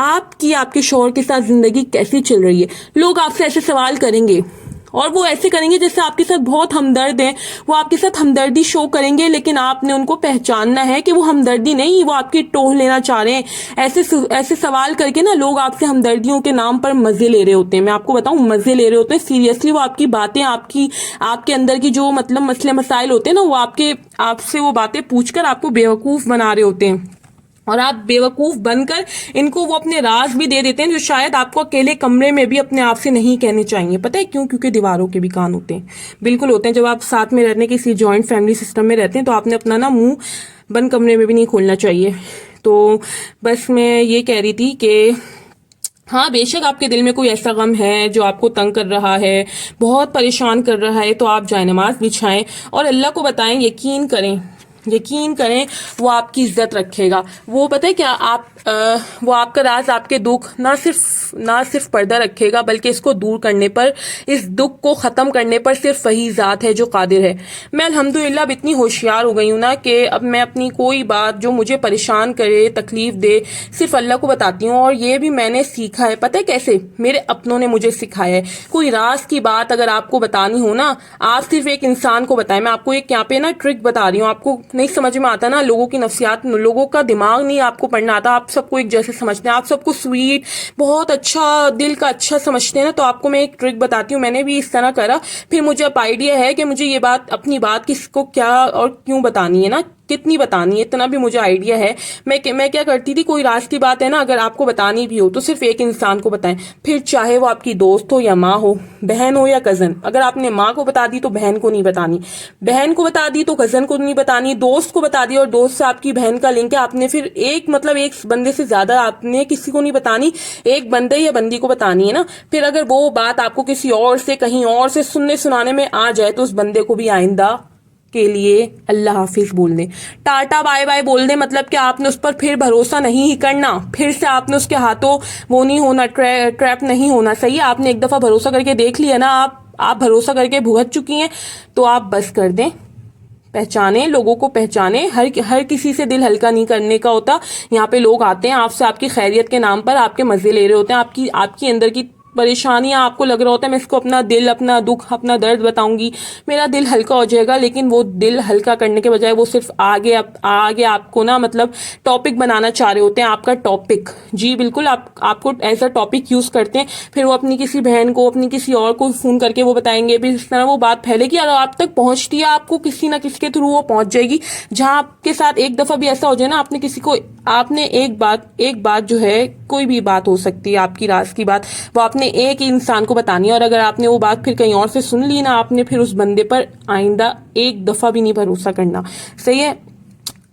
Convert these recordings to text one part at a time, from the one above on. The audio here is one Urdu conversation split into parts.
آپ کی آپ کے شوہر کے ساتھ زندگی کیسی چل رہی ہے. لوگ آپ سے ایسے سوال کریں گے اور وہ ایسے کریں گے جیسے آپ کے ساتھ بہت ہمدرد ہیں. وہ آپ کے ساتھ ہمدردی شو کریں گے, لیکن آپ نے ان کو پہچاننا ہے کہ وہ ہمدردی نہیں, وہ آپ کی ٹوہ لینا چاہ رہے ہیں. ایسے سوال کر کے نا لوگ آپ سے ہمدردیوں کے نام پر مزے لے رہے ہوتے ہیں. میں آپ کو بتاؤں, مزے لے رہے ہوتے ہیں سیریسلی. وہ آپ کی باتیں, آپ کے اندر کی جو مطلب مسئلے مسائل ہوتے ہیں نا, وہ آپ سے وہ باتیں پوچھ کر آپ کو بیوقوف بنا رہے ہوتے ہیں, اور آپ بیوقوف بن کر ان کو وہ اپنے راز بھی دے دیتے ہیں جو شاید آپ کو اکیلے کمرے میں بھی اپنے آپ سے نہیں کہنے چاہیے. پتہ ہے کیوں؟ کیونکہ دیواروں کے بھی کان ہوتے ہیں. بالکل ہوتے ہیں. جب آپ ساتھ میں رہنے کسی جوائنٹ فیملی سسٹم میں رہتے ہیں تو آپ نے اپنا نا منہ بند کمرے میں بھی نہیں کھولنا چاہیے. تو بس میں یہ کہہ رہی تھی کہ ہاں بے شک آپ کے دل میں کوئی ایسا غم ہے جو آپ کو تنگ کر رہا ہے, بہت پریشان کر رہا ہے, تو آپ جائے نماز بچھائیں اور اللہ کو بتائیں. یقین کریں وہ آپ کی عزت رکھے گا. وہ پتہ ہے کیا, وہ آپ کا راز, آپ کے دکھ نہ صرف پردہ رکھے گا, بلکہ اس کو دور کرنے پر, اس دکھ کو ختم کرنے پر صرف وہی ذات ہے جو قادر ہے. میں الحمدللہ اب اتنی ہوشیار ہو گئی ہوں نا کہ اب میں اپنی کوئی بات جو مجھے پریشان کرے, تکلیف دے, صرف اللہ کو بتاتی ہوں. اور یہ بھی میں نے سیکھا ہے. پتہ ہے کیسے؟ میرے اپنوں نے مجھے سکھایا ہے. کوئی راز کی بات اگر آپ کو بتانی ہو نا, آپ صرف ایک انسان کو بتائیں. میں آپ کو ایک یہاں پہ نا ٹرک بتا رہی ہوں. آپ کو نہیں سمجھ میں آتا نا لوگوں کی نفسیات, لوگوں کا دماغ نہیں آپ کو پڑھنا آتا, آپ سب کو ایک جیسے سمجھتے ہیں, آپ سب کو سویٹ, بہت اچھا, دل کا اچھا سمجھتے ہیں نا. تو آپ کو میں ایک ٹرک بتاتی ہوں. میں نے بھی اس طرح کرا, پھر مجھے اب آئیڈیا ہے کہ مجھے یہ بات, اپنی بات کس کو کیا اور کیوں بتانی ہے نا, کتنی بتانی ہے, اتنا بھی مجھے آئیڈیا ہے. میں کیا کرتی تھی, کوئی راز کی بات ہے نا اگر آپ کو بتانی بھی ہو تو صرف ایک انسان کو بتائیں. پھر چاہے وہ آپ کی دوست ہو یا ماں ہو, بہن ہو یا کزن. اگر آپ نے ماں کو بتا دی تو بہن کو نہیں بتانی, بہن کو بتا دی تو کزن کو نہیں بتانی, دوست کو بتا دی اور دوست سے آپ کی بہن کا لنک ہے, آپ نے پھر ایک بندے سے زیادہ آپ نے کسی کو نہیں بتانی, ایک بندے یا بندی کو بتانی ہے نا. پھر اگر وہ بات آپ کو کسی اور سے, کہیں اور سے سننے سنانے میں آ جائے تو اس بندے کو بھی آئندہ کے لیے اللہ حافظ بول دیں, ٹاٹا بائے بائے بول دیں. مطلب کہ آپ نے اس پر پھر بھروسہ نہیں ہی کرنا, پھر سے آپ نے اس کے ہاتھوں وہ نہیں ہونا, ٹریپ نہیں ہونا. صحیح ہے, آپ نے ایک دفعہ بھروسہ کر کے دیکھ لیا نا, آپ بھروسہ کر کے بھگت چکی ہیں, تو آپ بس کر دیں. پہچانے, لوگوں کو پہچانے. ہر کسی سے دل ہلکا نہیں کرنے کا ہوتا. یہاں پہ لوگ آتے ہیں آپ سے آپ کی خیریت کے نام پر آپ کے مزے لے رہے ہوتے ہیں, آپ کی اندر کی پریشانیاں, آپ کو لگ رہا ہوتا ہے میں اس کو اپنا دل, اپنا دکھ, اپنا درد بتاؤں گی, میرا دل ہلکا ہو جائے گا. لیکن وہ دل ہلکا کرنے کے بجائے وہ صرف آگے آپ کو نا مطلب ٹاپک بنانا چاہ رہے ہوتے ہیں, آپ کا ٹاپک. جی بالکل, آپ کو ایز اے ٹاپک یوز کرتے ہیں. پھر وہ اپنی کسی بہن کو, اپنی کسی اور کو فون کر کے وہ بتائیں گے, پھر اس طرح وہ بات پھیلے گی اور آپ تک پہنچتی ہے, آپ کو کسی نہ کسی کے تھرو وہ پہنچ جائے گی. جہاں آپ کے ساتھ ایک دفعہ بھی ایسا ہو جائے نا, آپ نے ایک بات جو ہے, کوئی بھی بات ہو سکتی ہے آپ کی راز کی بات, وہ آپ نے ایک انسان کو بتانی ہے, اور اگر آپ نے وہ بات پھر کہیں اور سے سن لی نا, آپ نے پھر اس بندے پر آئندہ ایک دفعہ بھی نہیں بھروسہ کرنا. صحیح ہے.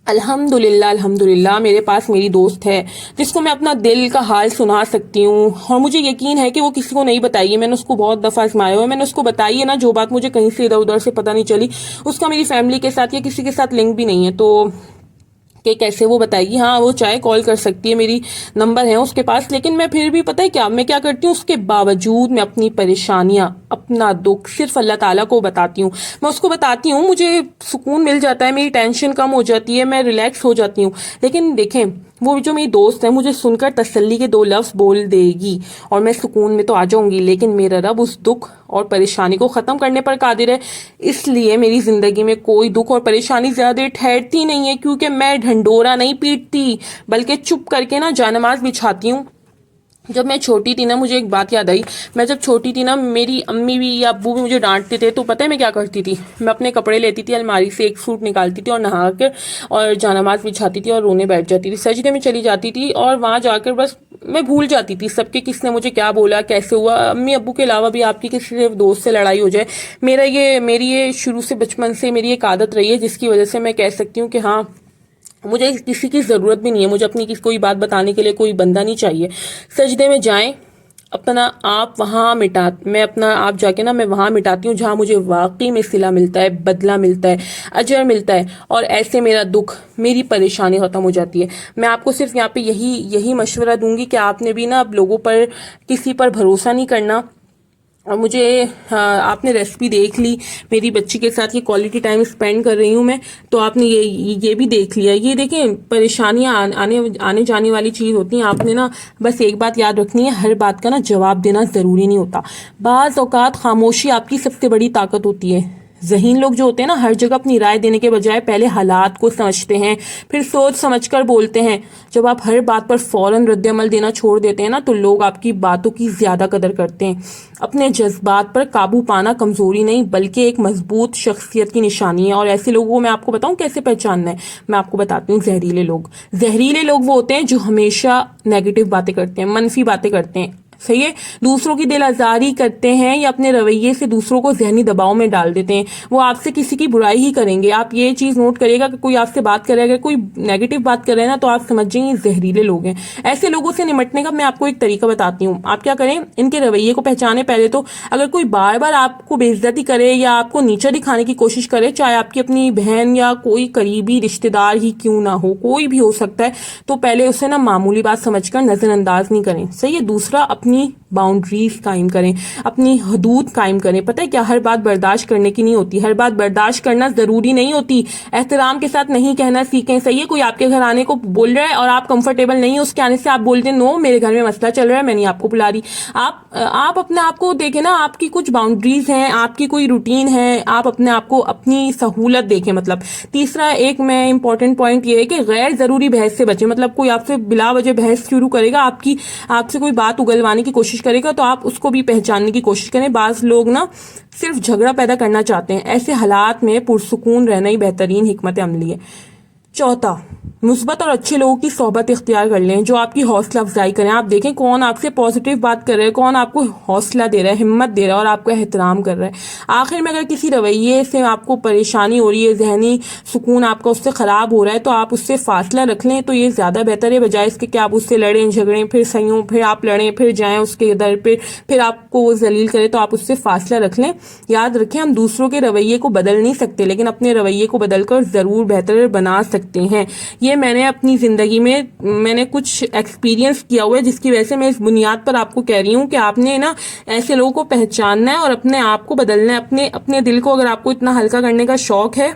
الحمدللہ میرے پاس میری دوست ہے جس کو میں اپنا دل کا حال سنا سکتی ہوں, اور مجھے یقین ہے کہ وہ کسی کو نہیں بتائی ہے. میں نے اس کو بہت دفعہ آزمایا ہوا ہے, میں نے اس کو بتائی ہے نا جو بات مجھے کہیں سے ادھر ادھر سے پتہ نہیں چلی, اس کا میری فیملی کے ساتھ یا کسی کے ساتھ لنک بھی نہیں ہے, تو کہ کیسے وہ بتائے گی. ہاں وہ چاہے کال کر سکتی ہے, میری نمبر ہے اس کے پاس, لیکن میں پھر بھی پتہ ہے کیا میں کیا کرتی ہوں, اس کے باوجود میں اپنی پریشانیاں, اپنا دکھ صرف اللہ تعالیٰ کو بتاتی ہوں. میں اس کو بتاتی ہوں, مجھے سکون مل جاتا ہے, میری ٹینشن کم ہو جاتی ہے, میں ریلیکس ہو جاتی ہوں. لیکن دیکھیں, وہ جو میری دوست ہے مجھے سن کر تسلی کے 2 لفظ بول دے گی اور میں سکون میں تو آ جاؤں گی, لیکن میرا رب اس دکھ اور پریشانی کو ختم کرنے پر قادر ہے. اس لیے میری زندگی میں کوئی دکھ اور پریشانی زیادہ ٹھہرتی نہیں ہے, کیونکہ میں ڈھنڈورا نہیں پیٹتی, بلکہ چپ کر کے نا جانماز بچھاتی ہوں. جب میں چھوٹی تھی نا, مجھے ایک بات یاد آئی, میں جب چھوٹی تھی نا, میری امی بھی یا ابو بھی مجھے ڈانٹتے تھے, تو پتہ ہے میں کیا کرتی تھی, میں اپنے کپڑے لیتی تھی الماری سے, ایک سوٹ نکالتی تھی اور نہا کر اور جانماز بچھاتی تھی اور رونے بیٹھ جاتی تھی, سجدے میں چلی جاتی تھی, اور وہاں جا کر بس میں بھول جاتی تھی سب کے کس نے مجھے کیا بولا, کیسے ہوا. امی ابو کے علاوہ بھی آپ کی کسی دوست سے لڑائی ہو جائے, میری یہ شروع سے بچپن سے میری ایک عادت رہی ہے, جس کی وجہ سے میں کہہ سکتی ہوں کہ ہاں مجھے کسی کی ضرورت بھی نہیں ہے, مجھے اپنی کوئی بات بتانے کے لیے کوئی بندہ نہیں چاہیے. سجدے میں جائیں, اپنا آپ وہاں میں اپنا آپ جا کے نا میں وہاں مٹاتی ہوں جہاں مجھے واقعی میں صلہ ملتا ہے, بدلہ ملتا ہے, اجر ملتا ہے, اور ایسے میرا دکھ, میری پریشانی ختم ہو جاتی ہے. میں آپ کو صرف یہاں پہ یہی مشورہ دوں گی کہ آپ نے بھی نا اب لوگوں پر, کسی پر بھروسہ نہیں کرنا, اور مجھے آپ نے ریسپی دیکھ لی، میری بچی کے ساتھ یہ کوالٹی ٹائم اسپینڈ کر رہی ہوں میں، تو آپ نے یہ بھی دیکھ لیا. یہ دیکھیں پریشانیاں آنے جانے والی چیز ہوتی ہیں. آپ نے نا بس ایک بات یاد رکھنی ہے، ہر بات کا نا جواب دینا ضروری نہیں ہوتا. بعض اوقات خاموشی آپ کی سب سے بڑی طاقت ہوتی ہے. ذہین لوگ جو ہوتے ہیں نا ہر جگہ اپنی رائے دینے کے بجائے پہلے حالات کو سمجھتے ہیں، پھر سوچ سمجھ کر بولتے ہیں. جب آپ ہر بات پر فوراً رد عمل دینا چھوڑ دیتے ہیں نا تو لوگ آپ کی باتوں کی زیادہ قدر کرتے ہیں. اپنے جذبات پر قابو پانا کمزوری نہیں بلکہ ایک مضبوط شخصیت کی نشانی ہے. اور ایسے لوگوں کو میں آپ کو بتاؤں کیسے پہچاننا ہے، میں آپ کو بتاتی ہوں. زہریلے لوگ وہ ہوتے ہیں جو ہمیشہ نیگیٹو باتیں کرتے ہیں، منفی باتیں کرتے ہیں. صحیح ہے، دوسروں کی دل آزاری کرتے ہیں یا اپنے رویے سے دوسروں کو ذہنی دباؤ میں ڈال دیتے ہیں. وہ آپ سے کسی کی برائی ہی کریں گے. آپ یہ چیز نوٹ کریے گا کہ کوئی آپ سے بات کرے، اگر کوئی نیگیٹو بات کر رہے ہیں نا تو آپ سمجھیں یہ زہریلے لوگ ہیں. ایسے لوگوں سے نمٹنے کا میں آپ کو ایک طریقہ بتاتی ہوں. آپ کیا کریں، ان کے رویے کو پہچانے. پہلے تو اگر کوئی بار بار آپ کو بے عزتی کرے یا آپ کو نیچا دکھانے کی کوشش کرے، چاہے آپ کی اپنی بہن یا کوئی قریبی رشتہ دار ہی کیوں نہ ہو، کوئی بھی ہو سکتا ہے، تو پہلے اسے نا معمولی بات سمجھ کر نظر انداز نہیں کریں. صحیح ہے. دوسرا، اپنی باؤنڈریز قائم کریں، اپنی حدود قائم کریں. پتہ ہے کیا، ہر بات برداشت کرنے کی نہیں ہوتی، ہر بات برداشت کرنا ضروری نہیں ہوتی. احترام کے ساتھ نہیں کہنا سیکھیں. صحیح ہے، کوئی آپ کے گھر آنے کو بول رہا ہے اور آپ کمفرٹیبل نہیں ہے اس کے آنے سے، آپ بولتے ہیں نو میرے گھر میں مسئلہ چل رہا ہے، میں نہیں آپ کو بلا رہی. آپ اپنے آپ کو دیکھیں نا، آپ کی کچھ باؤنڈریز ہیں، آپ کی کوئی روٹین ہے، آپ اپنے آپ کو اپنی سہولت دیکھیں. مطلب تیسرا ایک میں امپورٹنٹ پوائنٹ یہ ہے کہ غیر ضروری بحث سے بچیں. مطلب کوئی آپ سے بلا وجہ بحث شروع کرے گا، آپ سے کوئی بات اگلوانے کی کوشش کرے گا، تو آپ اس کو بھی پہچاننے کی کوشش کریں. بعض لوگ نا صرف جھگڑا پیدا کرنا چاہتے ہیں. ایسے حالات میں پرسکون رہنا ہی بہترین حکمت عملی ہے. چوتھا، مثبت اور اچھے لوگوں کی صحبت اختیار کر لیں جو آپ کی حوصلہ افزائی کریں. آپ دیکھیں کون آپ سے پازیٹیو بات کر رہا ہے، کون آپ کو حوصلہ دے رہا ہے، ہمت دے رہا ہے اور آپ کا احترام کر رہا ہے. آخر میں اگر کسی رویے سے آپ کو پریشانی ہو رہی ہے، ذہنی سکون آپ کا اس سے خراب ہو رہا ہے، تو آپ اس سے فاصلہ رکھ لیں تو یہ زیادہ بہتر ہے، بجائے اس کے کہ آپ اس سے لڑیں جھگڑیں، پھر سیوں، پھر آپ لڑیں، پھر جائیں اس کے در پہ، پھر آپ کو وہ ذلیل کرے. تو آپ اس سے فاصلہ رکھ لیں. یاد رکھیں، ہم دوسروں کے رویے کو بدل نہیں سکتے لیکن اپنے رویے کو بدل کر ضرور بہتر بنا سکتے ہیں. یہ میں نے اپنی زندگی میں نے کچھ ایکسپیرینس کیا ہوا ہے، جس کی وجہ سے میں اس بنیاد پر آپ کو کہہ رہی ہوں کہ آپ نے نا ایسے لوگوں کو پہچاننا ہے اور اپنے آپ کو بدلنا ہے. اپنے دل کو اگر آپ کو اتنا ہلکا کرنے کا شوق ہے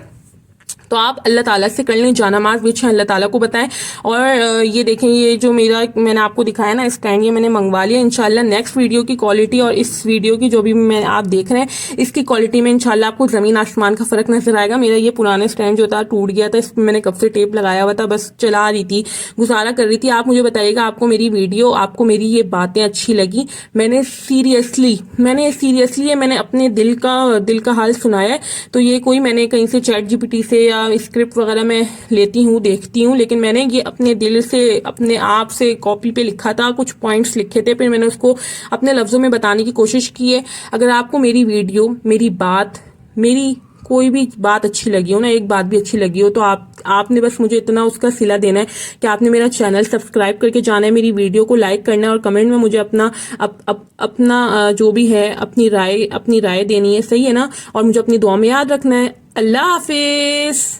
تو آپ اللہ تعالیٰ سے کر لیں، جانماز بچھیں، اللہ تعالیٰ کو بتائیں. اور یہ دیکھیں، یہ جو میں نے آپ کو دکھایا نا اسٹینڈ، یہ میں نے منگوا لیا. انشاءاللہ نیکسٹ ویڈیو کی کوالٹی اور اس ویڈیو کی جو بھی آپ دیکھ رہے ہیں اس کی کوالٹی میں انشاءاللہ آپ کو زمین آسمان کا فرق نظر آئے گا. میرا یہ پرانا اسٹینڈ جو تھا ٹوٹ گیا تھا، اس میں نے کب سے ٹیپ لگایا ہوا تھا، بس چلا رہی تھی، گزارا کر رہی تھی. آپ مجھے بتائیے گا آپ کو میری ویڈیو، آپ کو میری یہ باتیں اچھی لگی. میں نے سیریسلی میں نے اپنے دل کا حال سنایا ہے. تو یہ کوئی میں نے کہیں سے چیٹ جی پی ٹی سے یا اسکرپٹ وغیرہ میں لیتی ہوں، دیکھتی ہوں، لیکن میں نے یہ اپنے دل سے، اپنے آپ سے کاپی پہ لکھا تھا، کچھ پوائنٹس لکھے تھے، پھر میں نے اس کو اپنے لفظوں میں بتانے کی کوشش کی ہے. اگر آپ کو میری ویڈیو، میری بات، میری کوئی بھی بات اچھی لگی ہو نا، ایک بات بھی اچھی لگی ہو، تو آپ نے بس مجھے اتنا اس کا صلہ دینا ہے کہ آپ نے میرا چینل سبسکرائب کر کے جانا ہے، میری ویڈیو کو لائک کرنا ہے اور کمنٹ میں مجھے اپنا جو بھی ہے اپنی رائے دینی ہے. صحیح ہے نا، اور مجھے اپنی دعا میں یاد رکھنا ہے. اللہ حافظ.